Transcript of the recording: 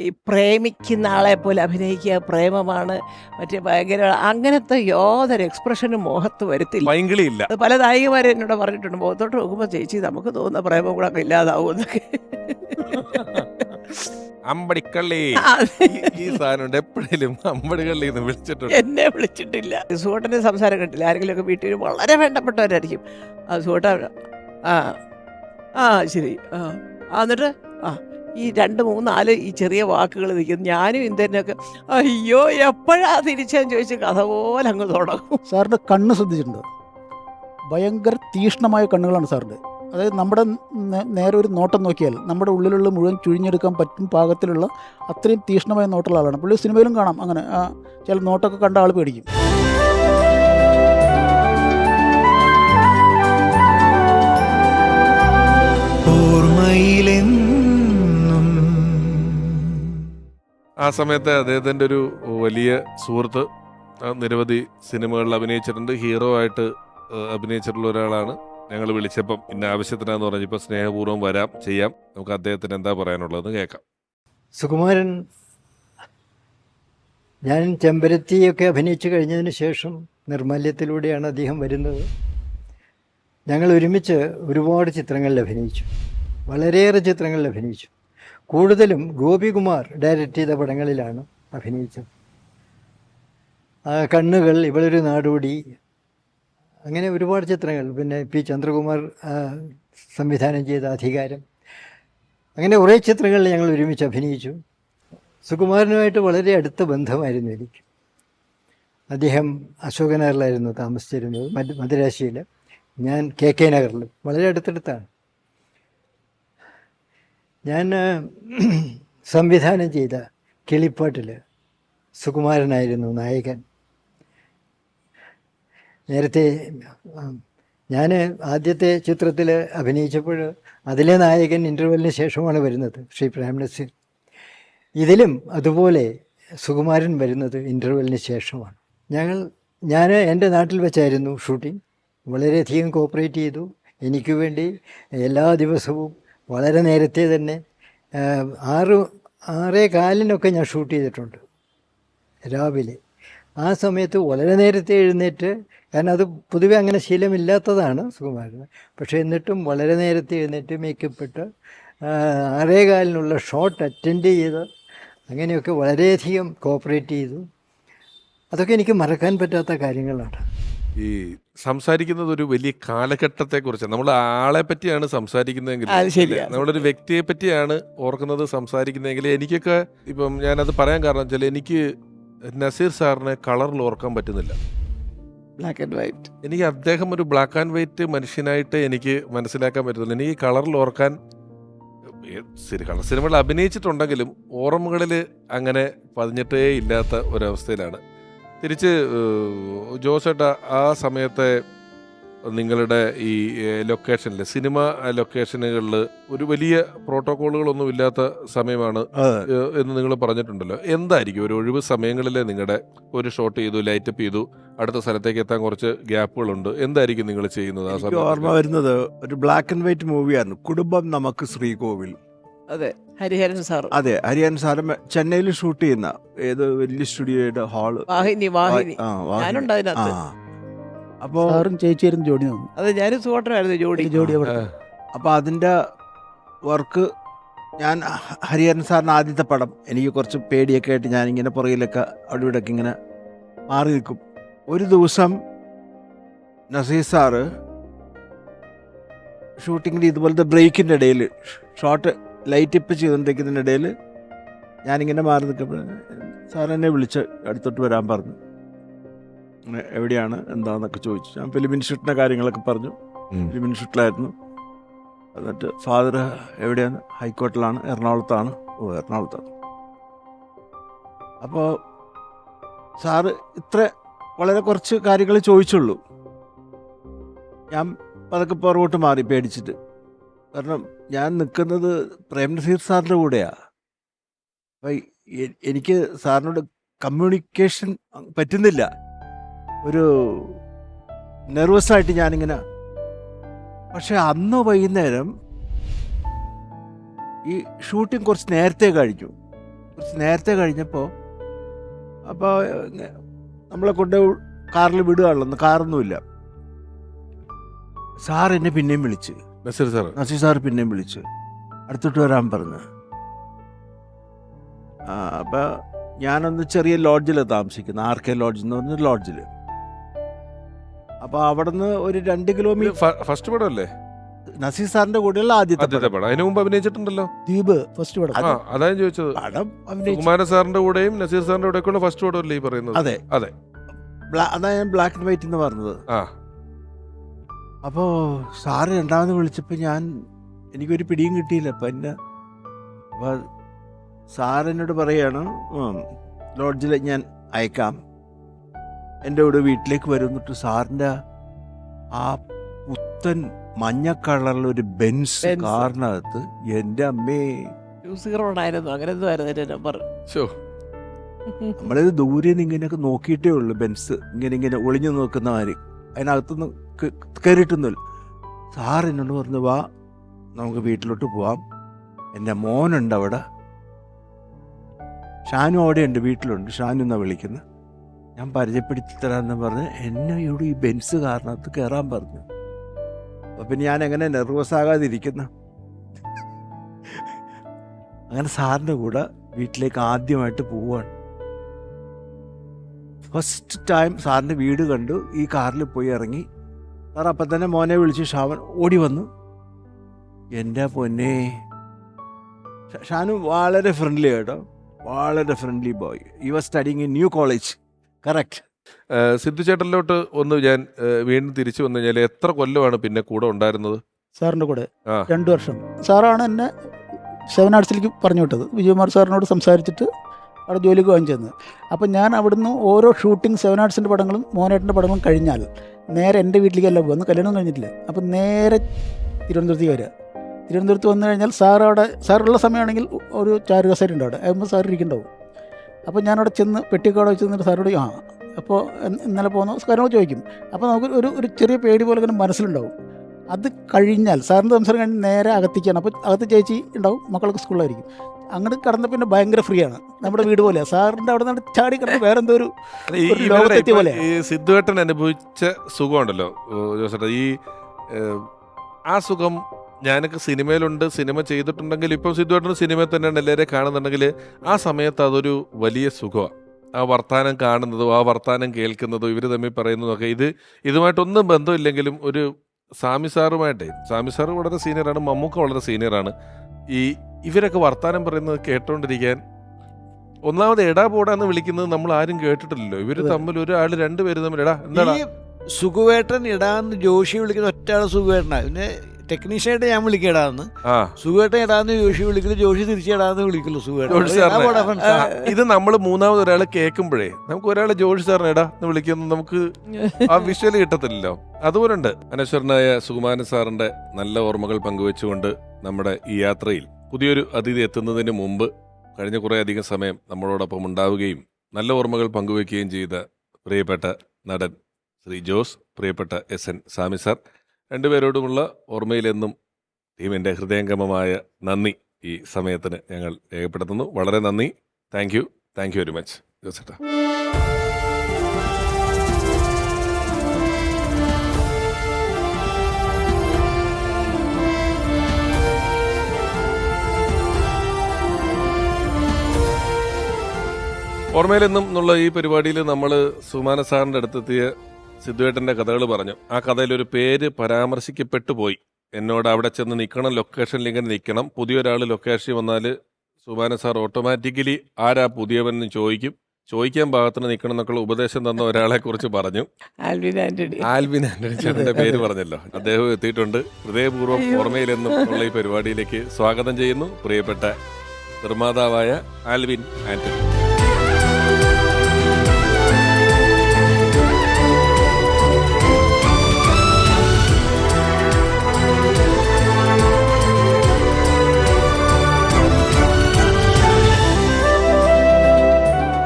ഈ പ്രേമിക്കുന്ന ആളെ പോലെ അഭിനയിക്കുക, പ്രേമമാണ് മറ്റേ ഭയങ്കര അങ്ങനത്തെ യാതൊരു എക്സ്പ്രഷനും മോഹത്ത് വരുത്തില്ല. പൈങ്കിളിയില്ല. അത് പല നായികമാരും എന്നോട് പറഞ്ഞിട്ടുണ്ട്, മുഖത്തോട്ട് നോക്കുമ്പോൾ ചേച്ചി നമുക്ക് തോന്നുന്ന പ്രേമം കൂടെ ഒക്കെ ഇല്ലാതാവും എന്നൊക്കെ. അമ്പടിക്കള്ളി ഈ സാധനം എപ്പോഴേലും അമ്പടിക്കള്ളി എന്ന് വിളിച്ചിട്ടുണ്ട്? എന്നെ വിളിച്ചിട്ടില്ല. സുഹോട്ടൻ്റെ സംസാരം കണ്ടില്ല. ആരെങ്കിലും ഒക്കെ വീട്ടിൽ വളരെ വേണ്ടപ്പെട്ടവരായിരിക്കും. സുഹോട്ട ആ ആ ശരി എന്നിട്ട് ഈ 2, 3, 4 ഈ ചെറിയ വാക്കുകൾ നിൽക്കും. ഞാനും ഇന്ത്യനൊക്കെ അയ്യോ എപ്പോഴാ തിരിച്ചാന്ന് ചോദിച്ച് കഥ പോലെ അങ്ങ് തുടങ്ങും. സാറിൻ്റെ കണ്ണ് ശ്രദ്ധിച്ചിട്ടുണ്ട്? ഭയങ്കര തീക്ഷ്ണമായ കണ്ണുകളാണ് സാറിൻ്റെ. അതായത് നമ്മുടെ നേരെ ഒരു നോട്ടം നോക്കിയാൽ നമ്മുടെ ഉള്ളിലുള്ള മുഴുവൻ ചുഴിഞ്ഞെടുക്കാൻ പറ്റും പാകത്തിലുള്ള അത്രയും തീക്ഷ്ണമായ നോട്ടുള്ള ആളാണ്. പുള്ളി സിനിമയിലും കാണാം അങ്ങനെ ചില നോട്ടൊക്കെ കണ്ട ആൾ പേടിക്കും. ആ സമയത്ത് അദ്ദേഹത്തിൻ്റെ ഒരു വലിയ സുഹൃത്ത് നിരവധി സിനിമകളിൽ അഭിനയിച്ചിട്ടുണ്ട്. ഹീറോ ആയിട്ട് അഭിനയിച്ചിട്ടുള്ള ഒരാളാണ്. ഞങ്ങൾ വിളിച്ചപ്പം ഇന്ന ആവശ്യത്തിനാന്ന് പറഞ്ഞപ്പോൾ സ്നേഹപൂർവ്വം വരാം, ചെയ്യാം. നമുക്ക് അദ്ദേഹത്തിന് എന്താ പറയാനുള്ളതെന്ന് കേൾക്കാം. സുകുമാരൻ, ഞാൻ ചെമ്പരത്തിയൊക്കെ അഭിനയിച്ചു കഴിഞ്ഞതിന് ശേഷം നിർമാല്യത്തിലൂടെയാണ് അദ്ദേഹം വരുന്നത്. ഞങ്ങൾ ഒരുമിച്ച് ഒരുപാട് ചിത്രങ്ങളിൽ അഭിനയിച്ചു, വളരെയേറെ ചിത്രങ്ങളിൽ അഭിനയിച്ചു. കൂടുതലും ഗോപികുമാർ ഡയറക്റ്റ് ചെയ്ത പടങ്ങളിലാണ് അഭിനയിച്ചത്. കണ്ണുകൾ, ഇവളൊരു നാടോടി, അങ്ങനെ ഒരുപാട് ചിത്രങ്ങൾ. പിന്നെ പി ചന്ദ്രകുമാർ സംവിധാനം ചെയ്ത അധികാരം, അങ്ങനെ കുറേ ചിത്രങ്ങളിൽ ഞങ്ങൾ ഒരുമിച്ച് അഭിനയിച്ചു. സുകുമാരനുമായിട്ട് വളരെ അടുത്ത ബന്ധമായിരുന്നു എനിക്ക്. അദ്ദേഹം അശോകനഗറിലായിരുന്നു താമസിച്ചിരുന്നത്, മദിരാശിയിൽ. ഞാൻ KK നഗറിൽ, വളരെ അടുത്തടുത്താണ്. ഞാൻ സംവിധാനം ചെയ്ത കിളിപ്പാട്ടിൽ സുകുമാരനായിരുന്നു നായകൻ. നേരത്തെ ഞാൻ ആദ്യത്തെ ചിത്രത്തിൽ അഭിനയിച്ചപ്പോൾ അതിലെ നായകൻ ഇൻ്റർവെല്ലിന് ശേഷമാണ് വരുന്നത്, ശ്രീ പ്രേംനസീർ. ഇതിലും അതുപോലെ സുകുമാരൻ വരുന്നത് ഇൻ്റർവെല്ലിന് ശേഷമാണ്. ഞാൻ എൻ്റെ നാട്ടിൽ വെച്ചായിരുന്നു ഷൂട്ടിംഗ്. വളരെയധികം കോപ്പറേറ്റ് ചെയ്തു എനിക്ക് വേണ്ടി. എല്ലാ ദിവസവും വളരെ നേരത്തെ തന്നെ 6:15 ഞാൻ ഷൂട്ട് ചെയ്തിട്ടുണ്ട് രാവിലെ. ആ സമയത്ത് വളരെ നേരത്തെ എഴുന്നേറ്റ്, കാരണം അത് പൊതുവെ അങ്ങനെ ശീലമില്ലാത്തതാണ് സുകുമാരന്. പക്ഷേ എന്നിട്ടും വളരെ നേരത്തെ എഴുന്നേറ്റ് മേക്കപ്പ് ഇട്ട് 6:15 ഷോട്ട് അറ്റൻഡ് ചെയ്ത് അങ്ങനെയൊക്കെ വളരെയധികം കോപ്പറേറ്റ് ചെയ്തു. അതൊക്കെ എനിക്ക് മറക്കാൻ പറ്റാത്ത കാര്യങ്ങളാണ്. ഈ സംസാരിക്കുന്നത് ഒരു വലിയ കാലഘട്ടത്തെക്കുറിച്ച്, നമ്മൾ ആളെ പറ്റിയാണ് സംസാരിക്കുന്നതെങ്കിൽ, നമ്മളൊരു വ്യക്തിയെ പറ്റിയാണ് ഓർക്കുന്നത് സംസാരിക്കുന്നതെങ്കിൽ, എനിക്കൊക്കെ ഇപ്പം ഞാനത് പറയാൻ കാരണം വെച്ചാൽ എനിക്ക് നസീർ സാറിനെ കളറിൽ ഓർക്കാൻ പറ്റുന്നില്ല. Black and white. എനിക്ക് അദ്ദേഹം ഒരു ബ്ലാക്ക് ആൻഡ് വൈറ്റ് മനുഷ്യനായിട്ട് എനിക്ക് മനസ്സിലാക്കാൻ പറ്റുന്നില്ല. എനിക്ക് കളറിൽ ഓർക്കാൻ കളർ സിനിമകൾ അഭിനയിച്ചിട്ടുണ്ടെങ്കിലും ഓർമ്മകളിൽ അങ്ങനെ പതിഞ്ഞിട്ടേ ഇല്ലാത്ത ഒരവസ്ഥയിലാണ്. തിരിച്ച് ജോസേട്ടാ, ആ സമയത്തെ നിങ്ങളുടെ ഈ ലൊക്കേഷനിൽ, സിനിമ ലൊക്കേഷനുകളിൽ ഒരു വലിയ പ്രോട്ടോക്കോളുകളൊന്നും ഇല്ലാത്ത സമയമാണ് എന്ന് നിങ്ങൾ പറഞ്ഞിട്ടുണ്ടല്ലോ. എന്തായിരിക്കും ഒരു ഒഴിവ് സമയങ്ങളിൽ നിങ്ങളുടെ ഒരു ഷോട്ട് ചെയ്തു, ലൈറ്റപ്പ് ചെയ്തു, അടുത്ത സ്ഥലത്തേക്ക് എത്താൻ കുറച്ച് ഗ്യാപ്പുകളുണ്ട്, എന്തായിരിക്കും നിങ്ങൾ ചെയ്യുന്നത് ആ സമയത്ത്? ഓർമ്മ വരുന്നത് ഒരു ബ്ലാക്ക് ആൻഡ് വൈറ്റ് മൂവിയായിരുന്നു, കുടുംബം നമുക്ക് ശ്രീകോവിൽ. അതെ, ഹരിഹരൻ സാർ. അതെ, ഹരിഹരൻ സാറ് ചെന്നൈയിൽ ഷൂട്ട് ചെയ്യുന്ന ഏത് വലിയ സ്റ്റുഡിയോയുടെ ഹാള്. അപ്പോൾ സാറും ചേച്ചിയായിരുന്നു ജോഡി തന്നു. അതെ, ഞാനും സുഹോട്ടനായിരുന്നു ജോഡി. അപ്പോൾ അതിൻ്റെ വർക്ക് ഞാൻ ഹരിഹരൻ സാറിന് ആദ്യത്തെ പടം, എനിക്ക് കുറച്ച് പേടിയൊക്കെ ആയിട്ട് ഞാനിങ്ങനെ പുറകിലൊക്കെ അവിടെ ഇവിടെയൊക്കെ ഇങ്ങനെ മാറി നിൽക്കും. ഒരു ദിവസം നസീർ സാറ് ഷൂട്ടിങ്ങിൽ ഇതുപോലത്തെ ബ്രേക്കിൻ്റെ ഇടയിൽ ഷോട്ട് ലൈറ്റ് ഇപ്പ് ചെയ്തുകൊണ്ടിരിക്കുന്നതിൻ്റെ ഇടയിൽ ഞാനിങ്ങനെ മാറി നിൽക്കുമ്പോൾ സാർ എന്നെ വിളിച്ച് അടുത്തോട്ട് വരാൻ പറഞ്ഞു. എവിടെയാണ് എന്താണെന്നൊക്കെ ചോദിച്ചു. ഞാൻ ഫിലിം ഇൻസ്റ്റിറ്റ്യൂട്ടിൻ്റെ കാര്യങ്ങളൊക്കെ പറഞ്ഞു. ഫിലിം ഇൻസ്റ്റിറ്റ്യൂട്ടിലായിരുന്നു. എന്നിട്ട് ഫാദർ എവിടെയാണ്? ഹൈക്കോർട്ടിലാണ്, എറണാകുളത്താണ്. എറണാകുളത്താണ്. അപ്പോൾ സാറ് വളരെ കുറച്ച് കാര്യങ്ങൾ ചോദിച്ചുള്ളൂ. ഞാൻ പതുക്കെ പുറകോട്ട് മാറി പേടിച്ചിട്ട്. കാരണം ഞാൻ നിൽക്കുന്നത് പ്രേംനസീർ സാറിൻ്റെ കൂടെയാണ്. അപ്പം എനിക്ക് സാറിനോട് കമ്മ്യൂണിക്കേഷൻ പറ്റുന്നില്ല. ഒരു നെർവസായിട്ട് ഞാനിങ്ങനെ. പക്ഷെ അന്ന് വൈകുന്നേരം ഈ ഷൂട്ടിംഗ് കുറച്ച് നേരത്തെ കഴിഞ്ഞു. കുറച്ച് നേരത്തെ കഴിഞ്ഞപ്പോൾ അപ്പോൾ നമ്മളെ കൊണ്ട് കാറിൽ വിടുകയാണല്ലോ, കാറൊന്നുമില്ല. സാർ എന്നെ പിന്നെയും വിളിച്ച്, നസീർ സാർ നസീർ സാർ പിന്നെയും വിളിച്ച് അടുത്തോട്ട് വരാൻ പറഞ്ഞു. അപ്പോൾ ഞാനൊന്ന് ചെറിയ ലോഡ്ജിലാണ് താമസിക്കുന്നത്, RK ലോഡ്ജ് എന്ന് പറഞ്ഞ ലോഡ്ജിൽ. അപ്പോൾ അവിടെ നിന്ന് ഒരു 2 കിലോമീറ്റർ. ഫസ്റ്റ് പടം അല്ലേ നസീർ സാറിന്റെ കൂടെയുള്ള ആദ്യത്തെ ആദ്യത്തെ പടം? അതിനു മുമ്പ് അഭിനയിച്ചിട്ടുണ്ടല്ലോ. ദ്വീപ് ഫസ്റ്റ് പടം. ആ അതാ ഞാൻ ചോദിച്ചത്. പടം അഭിനയിച്ചു. കുമാര സാറിന്റെ കൂടെയും നസീർ സാറിന്റെ കൂടെയൊക്കെയുള്ള ഫസ്റ്റ് പടം അല്ലേ ഈ പറയുന്നത്? അതെ അതെ. അതാ ഞാൻ ബ്ലാക്ക് ആൻഡ് വൈറ്റ് എന്ന് പറഞ്ഞത്. ആ അപ്പോൾ സാറ് രണ്ടാമത് വിളിച്ചപ്പോൾ എനിക്കൊരു പിടിയും കിട്ടിയില്ല. അപ്പം അപ്പോൾ സാറെന്നോട് പറയാണ്, ലോഡ്ജിൽ ഞാൻ അയക്കാം, എൻ്റെ കൂടെ വീട്ടിലേക്ക് വരും. എന്നിട്ട് സാറിൻ്റെ ആ പുത്തൻ മഞ്ഞ കളറിലൊരു ബെൻസ് കാറിനകത്ത്, എൻ്റെ അമ്മേ, 20 ആയിരുന്നു, അങ്ങനെ എന്തോ ആയിരുന്നു എൻ്റെ നമ്പർ. ശോ. നമ്മളിത് ദൂരെ നിന്ന് ഇങ്ങനെയൊക്കെ നോക്കിയിട്ടേ ഉള്ളൂ, ബെൻസ് ഇങ്ങനെ ഒളിഞ്ഞു നോക്കുന്ന മാതിരി. അതിനകത്തൊന്നും കയറിയിട്ടൊന്നുമില്ല. സാർ എന്നോട് പറഞ്ഞു, വാ നമുക്ക് വീട്ടിലോട്ട് പോവാം, എൻ്റെ മോനുണ്ട് അവിടെ, ഷാനു അവിടെയുണ്ട്, വീട്ടിലുണ്ട്, ഷാനു എന്നാണ് വിളിക്കുന്നത്, ഞാൻ പരിചയപ്പെടുത്തി തരാമെന്ന് പറഞ്ഞ് എന്നെ ഇവിടെ ഈ ബെൻസ് കാറിനകത്ത് കയറാൻ പറഞ്ഞു. അപ്പം പിന്നെ ഞാൻ എങ്ങനെ നെർവസ് ആകാതിരിക്കുന്ന. അങ്ങനെ സാറിൻ്റെ കൂടെ വീട്ടിലേക്ക് ആദ്യമായിട്ട് പോവുകയാണ്. ഫസ്റ്റ് ടൈം സാറിൻ്റെ വീട് കണ്ടു, ഈ കാറിൽ പോയി ഇറങ്ങി. സാർ അപ്പം തന്നെ മോനെ വിളിച്ച് ഷാവൻ ഓടി വന്നു. എൻ്റെ പൊന്നെ, ഷാനു വളരെ ഫ്രണ്ട്ലി കേട്ടോ, വളരെ friendly boy. You are studying in new college. Correct. Siddhu ചേട്ടനിലോട്ട് ഒന്ന് ഞാൻ വീണ്ടും തിരിച്ചു വന്നു കഴിഞ്ഞാൽ എത്ര കൊല്ലമാണ് പിന്നെ കൂടെ ഉണ്ടായിരുന്നത്? സാറിൻ്റെ കൂടെ ആ 2 വർഷം. സാറാണ് എന്നെ 7 ആർട്സിലേക്ക് പറഞ്ഞു വിട്ടത്. വിജയകുമാർ സാറിനോട് സംസാരിച്ചിട്ട് അവിടെ ജോലിക്ക് വാങ്ങിച്ചെന്ന്. അപ്പം ഞാൻ അവിടുന്ന് ഓരോ ഷൂട്ടിംഗ് 7 ആർട്സിൻ്റെ പടങ്ങളും മോനേട്ടൻ്റെ പടങ്ങളും കഴിഞ്ഞാൽ നേരെ എൻ്റെ വീട്ടിലേക്കല്ല പോകുന്നു, കല്യാണം കഴിഞ്ഞിട്ടില്ല. അപ്പം നേരെ തിരുവനന്തപുരത്തേക്ക് വരിക. തിരുവനന്തപുരത്ത് വന്നു കഴിഞ്ഞാൽ സാറുള്ള സമയമാണെങ്കിൽ ഒരു ചാരുകസേര ഉണ്ട് അവിടെ, ആകുമ്പോൾ സാർ ഇരിക്കുന്നുണ്ടാവും. അപ്പോൾ ഞാനവിടെ ചെന്ന് പെട്ടിക്കോടെ വെച്ച് നിന്നിട്ട് സാറോട് അപ്പോൾ ഇന്നലെ പോകുന്ന കാര്യങ്ങൾ ചോദിക്കും. അപ്പോൾ നമുക്ക് ഒരു ചെറിയ പേടി പോലെ ഇങ്ങനെ മനസ്സിലുണ്ടാവും. അത് കഴിഞ്ഞാൽ സാറിൻ്റെ സംസാരം കഴിഞ്ഞ് നേരെ അകത്തേക്കാണ്. അപ്പോൾ അകത്ത് ചേച്ചി ഉണ്ടാവും, മക്കളൊക്കെ സ്കൂളിലായിരിക്കും. അങ്ങോട്ട് കടന്ന പിന്നെ ഭയങ്കര ഫ്രീ ആണ്, നമ്മുടെ വീട് പോലെ. സാറിൻ്റെ അവിടെ നിന്ന് ചാടി കിടന്ന് വേറെ എന്തോ ഒരു ലോകത്തെത്തിയ പോലെ. ഈ സിദ്ധുവേട്ടൻ അനുഭവിച്ച സുഖമുണ്ടല്ലോ ജോസേട്ടാ, ഈ ആ സുഖം ഞാനൊക്കെ സിനിമയിലുണ്ട്, സിനിമ ചെയ്തിട്ടുണ്ടെങ്കിൽ ഇപ്പം സിദ്ധുവേട്ടൻ സിനിമയിൽ തന്നെയാണ് എല്ലാവരെയും കാണുന്നുണ്ടെങ്കിൽ ആ സമയത്ത് അതൊരു വലിയ സുഖമാണ്. ആ വർത്താനം കാണുന്നതും ആ വർത്താനം കേൾക്കുന്നതും ഇവർ തമ്മിൽ പറയുന്നതൊക്കെ ഇതുമായിട്ടൊന്നും ബന്ധമില്ലെങ്കിലും ഒരു സാമി സാറ് വളരെ സീനിയറാണ്, മമ്മൂക്ക വളരെ സീനിയറാണ്. ഇവരൊക്കെ വർത്താനം പറയുന്നത് കേട്ടോണ്ടിരിക്കാൻ, ഒന്നാമത് എടാ പോടാന്ന് വിളിക്കുന്നത് നമ്മൾ ആരും കേട്ടിട്ടില്ലല്ലോ. ഇവര് തമ്മിൽ ഒരാൾ 2 പേര് തമ്മിൽ എടാ എന്താ സുഖുവേട്ടൻ ഇടാന്ന് ജോഷി വിളിക്കുന്ന ഒറ്റയാൾ സുഖുവേട്ടനാ. പിന്നെ ടെക്നീഷ്യനായിട്ട് ഞാൻ വിളിക്കടാന്ന്, സുഖുവേട്ടൻ ഇടാന്ന് ജോഷി വിളിക്കുന്നു, ജോഷി തിരിച്ചിടാന്ന് വിളിക്കുള്ളൂ സുഖുവേട്ടൻ. ഇത് നമ്മൾ മൂന്നാമത് ഒരാൾ കേൾക്കുമ്പോഴേ നമുക്ക് ഒരാൾ ജോഷി സാറിന് എടാ എന്ന് വിളിക്കുന്നത് നമുക്ക് ആ വിഷ്വല് കിട്ടത്തില്ലല്ലോ. അതുപോലുണ്ട്. അനശ്വരനായ സുകുമാരൻ സാറിന്റെ നല്ല ഓർമ്മകൾ പങ്കുവെച്ചുകൊണ്ട് നമ്മുടെ ഈ യാത്രയിൽ പുതിയൊരു അതിഥി എത്തുന്നതിന് മുമ്പ് കഴിഞ്ഞ കുറേ അധികം സമയം നമ്മളോടൊപ്പം ഉണ്ടാവുകയും നല്ല ഓർമ്മകൾ പങ്കുവെക്കുകയും ചെയ്ത പ്രിയപ്പെട്ട നടൻ ശ്രീ ജോസ്, പ്രിയപ്പെട്ട SN സാമി സാർ, രണ്ടുപേരോടുമുള്ള ഓർമ്മയിലെന്നും ടീമിൻ്റെ ഹൃദയംഗമമായ നന്ദി ഈ സമയത്തിന് ഞങ്ങൾ രേഖപ്പെടുത്തുന്നു. വളരെ നന്ദി. താങ്ക് യു വെരി മച്ച് ജോസേട്ടാ. ഓർമ്മയിലെന്നും എന്നുള്ള ഈ പരിപാടിയിൽ നമ്മൾ സുമാന സാറിൻ്റെ അടുത്തെത്തിയ സിദ്ധുവേട്ടൻ്റെ കഥകൾ പറഞ്ഞു. ആ കഥയിലൊരു പേര് പരാമർശിക്കപ്പെട്ടു പോയി. എന്നോട് അവിടെ ചെന്ന് നിൽക്കണം, ലൊക്കേഷനിൽ ഇങ്ങനെ നിൽക്കണം, പുതിയൊരാൾ ലൊക്കേഷനിൽ വന്നാൽ സുമാന സാർ ഓട്ടോമാറ്റിക്കലി ആരാ പുതിയവനെന്ന് ചോദിക്കാൻ പാകത്തിന് നിൽക്കണം എന്നൊക്കെയുള്ള ഉപദേശം തന്ന ഒരാളെ കുറിച്ച് പറഞ്ഞു. ആൽവിൻ ആന്റണി ചേട്ടൻ്റെ പേര് പറഞ്ഞല്ലോ, അദ്ദേഹം എത്തിയിട്ടുണ്ട്. ഹൃദയപൂർവ്വം ഓർമ്മയിലെന്നും ഉള്ള ഈ പരിപാടിയിലേക്ക് സ്വാഗതം ചെയ്യുന്നു പ്രിയപ്പെട്ട നിർമ്മാതാവായ ആൽവിൻ ആന്റണി.